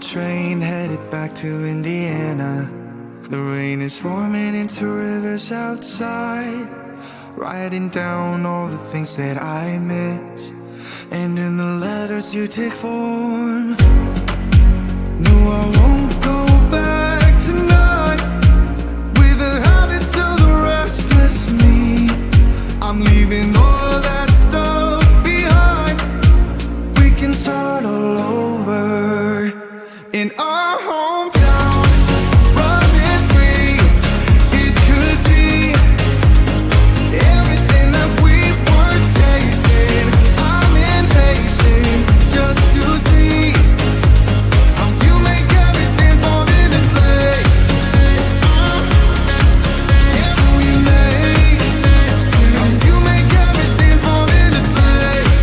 train headed back to Indiana. The rain is forming into rivers outside, writing down all the things that I miss, and in the letters you take form. No, I won't go back tonight with the habits of the restless me. I'm leaving all that stuff behind. We can start all over in our hometown, running free. It could be everything that we were chasing. I'm impatient just to see how you make everything fall into place. How you make everything fall into place.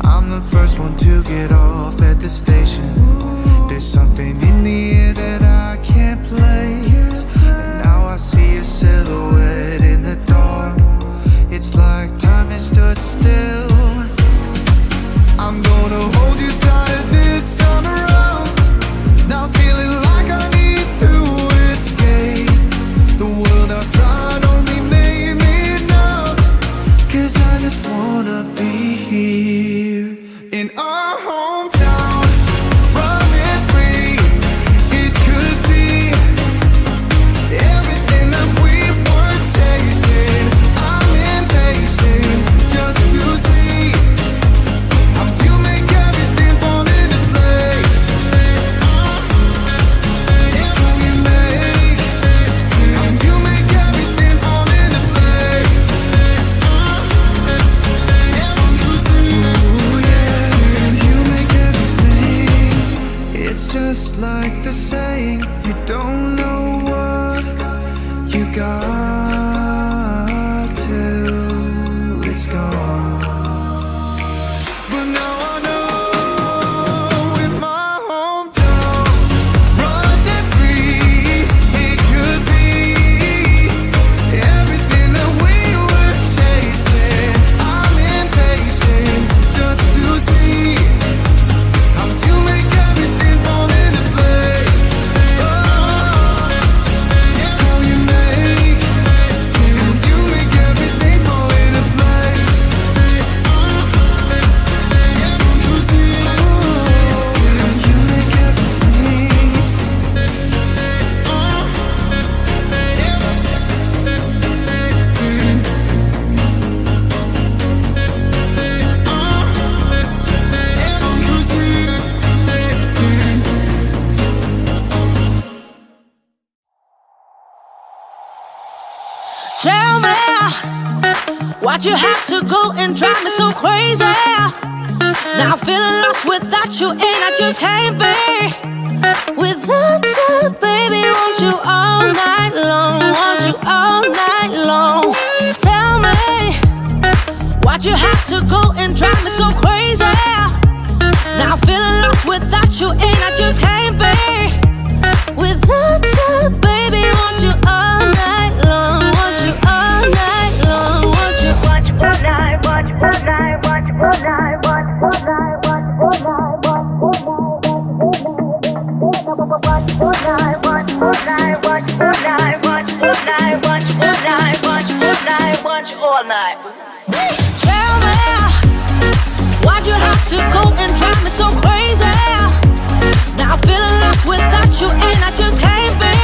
I'm the first one to get off at the station. There's something in the air that I can't place, and now I see a silhouette in the dark. It's like time has stood still. I'm gonna hold you tight this time around. Now feeling like I need to escape. The world outside only made me numb, 'cause I just wanna be here in our hometown, running free. It could be everything that we were chasing. I'm impatient just to see how you make everything fall into place. How you make everything fall into place. It's just like the saying, you don't know what you got till it's gone. But now I know in my hometown, running free, it could be everything that we were chasing. I'm impatient just to see how you make everything fall into place. How you make everything fall into place. You see, you make everything. Tell me why'd you have to go and drive me so crazy? Now I'm feeling lost without you, and I just can't be without you, baby. Want you all night long, want you all night long. Tell me why'd you have to go and drive me so crazy? Now I'm feeling lost without you, and I just can't be without you, baby. Want you all night long, want you all night long, want you all night, want you all night, want you all night, want you all night, want you all night, want you all night, want you all night, want you all night, want you all night, want you all night, want you all night, want you all night. Tell me why'd you have to go and drive me so crazy? Now I'm feeling lost without you, and I just can't be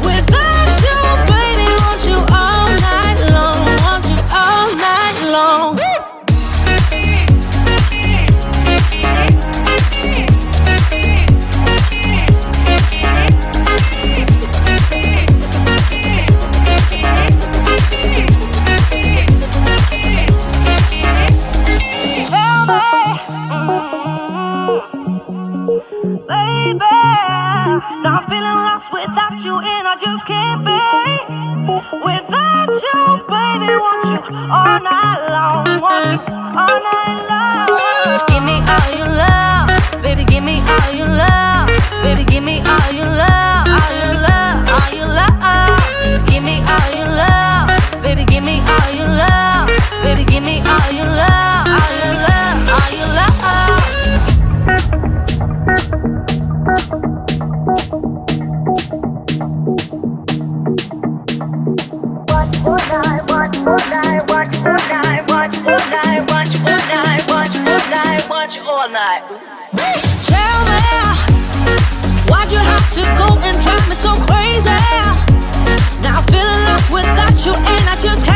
without you, baby. Want you all night long, want you all night long. Baby, now I'm feeling lost without you, and I just can't be without you, baby. Want you all night long, want you all night long. Give me all your love, baby. Give me all your love, baby. Give me all your love, all your love, all your love. Give me all your love, baby. Give me much all night. Tell me, why'd you have to go and drive me so crazy? Now I'm feeling lost without you, and I just